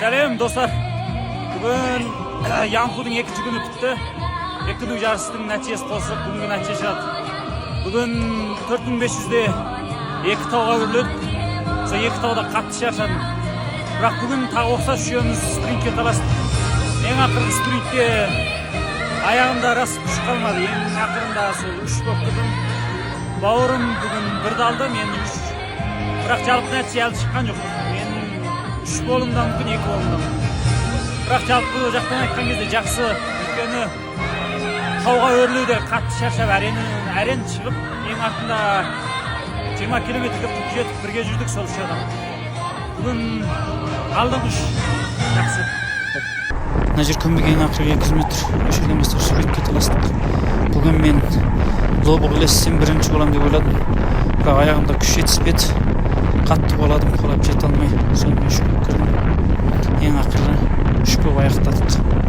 Сәлем достар. Бүгін Янхудың екінші күні бітті. Екі күннің жарыстың нәтижесі қосып, бүгінгі нәтиже шығады. Бүгін 4500-де екі тауға өрілдік. Сол екі тауда қатты шаршадым. Бірақ бүгін тағы ұқсас үшеуміз спринтке таластық. Ең ақырғы спринтте аяғымда рас күш қалмады. Ең ақырында сол үш болып тұрдым. Бауырым бүгін бірді алды, мен үш. Бірақ жалпы нәтиже әлі шыққан жоқ. Мен үш болымда мүмкін екі болымда. Бірақ жалпы жақтан айтқан кезде жақсы. Өйткені тауға өрлеуде қатты шаршап әрен шығып, ең артында 20 километрге құп жетіп бірге жүрдік сол үш адам. Бүгін алдым үш. Жақсы. Мына жер көмбеге ең ақырғы 200 метр. Осы жерден бастап спринтке таластық. Бүгін мен лобыға ілессем бірінші болам деп ойладым. Бірақ аяғымда күш жетіспеді. Қатты боладым, қолап жете алмай. Сонымен үш болып кірдім. Ең ақырғы үш болып аяқтадық.